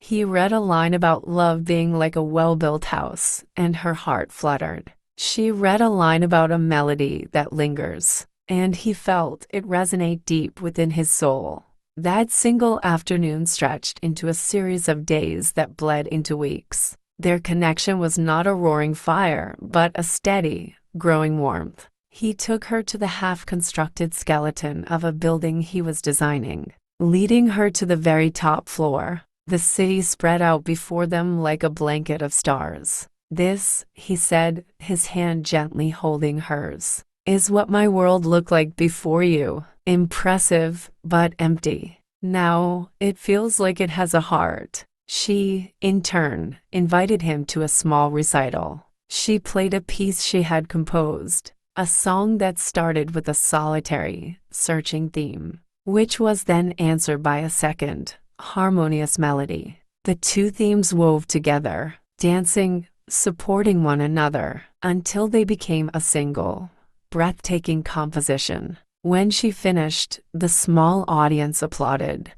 He read a line about love being like a well-built house, and her heart fluttered. She read a line about a melody that lingers, and he felt it resonate deep within his soul. That single afternoon stretched into a series of days that bled into weeks. Their connection was not a roaring fire, but a steady, growing warmth. He took her to the half-constructed skeleton of a building he was designing, leading her to the very top floor. The city spread out before them like a blanket of stars. "This," he said, his hand gently holding hers, "is what my world looked like before you. Impressive, but empty. Now, it feels like it has a heart." She, in turn, invited him to a small recital. She played a piece she had composed, a song that started with a solitary, searching theme, which was then answered by a second, harmonious melody. The two themes wove together, dancing, supporting one another, until they became a single, breathtaking composition. When she finished, the small audience applauded,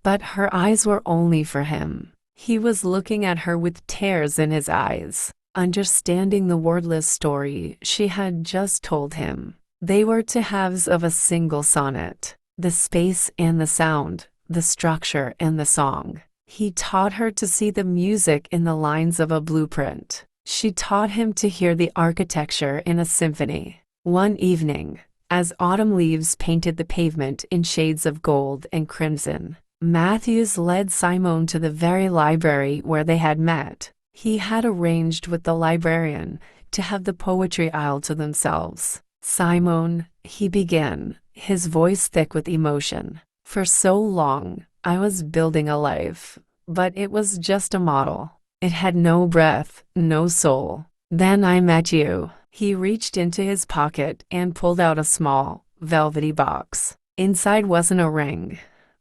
but her eyes were only for him. He was looking at her with tears in his eyes, understanding the wordless story she had just told him. They were two halves of a single sonnet, the space and the sound, the structure and the song. He taught her to see the music in the lines of a blueprint. She taught him to hear the architecture in a symphony. One evening, as autumn leaves painted the pavement in shades of gold and crimson, Matthews led Simone to the very library where they had met. He had arranged with the librarian to have the poetry aisle to themselves. "Simone," he began, his voice thick with emotion, "for so long, I was building a life, but it was just a model. It had no breath, no soul. Then I met you." He reached into his pocket and pulled out a small, velvety box. Inside wasn't a ring,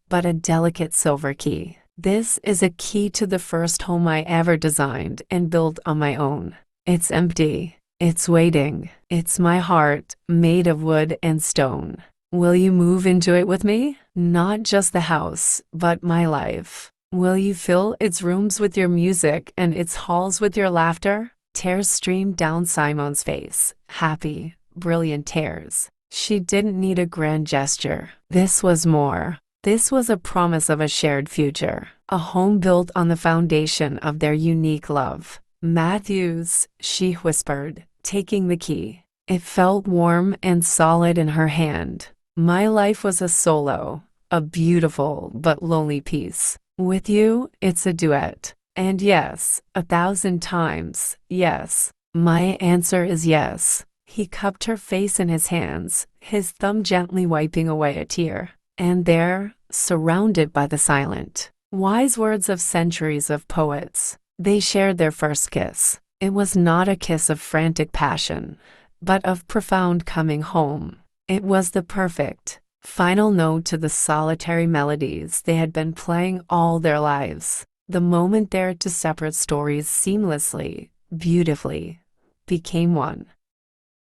but a delicate silver key. "This is a key to the first home I ever designed and built on my own. It's empty. It's waiting. It's my heart, made of wood and stone. Will you move into it with me? Not just the house, but my life. Will you fill its rooms with your music and its halls with your laughter?" Tears streamed down Simone's face, happy, brilliant tears. She didn't need a grand gesture. This was more. This was a promise of a shared future, a home built on the foundation of their unique love. "Matthews," she whispered, taking the key. It felt warm and solid in her hand. "My life was a solo, a beautiful but lonely piece. With you, it's a duet. And yes, 1,000 times, yes. My answer is yes." He cupped her face in his hands, his thumb gently wiping away a tear. And there, surrounded by the silent, wise words of centuries of poets, they shared their first kiss. It was not a kiss of frantic passion, but of profound coming home. It was the perfect, final note to the solitary melodies they had been playing all their lives. The moment their two separate stories seamlessly, beautifully, became one.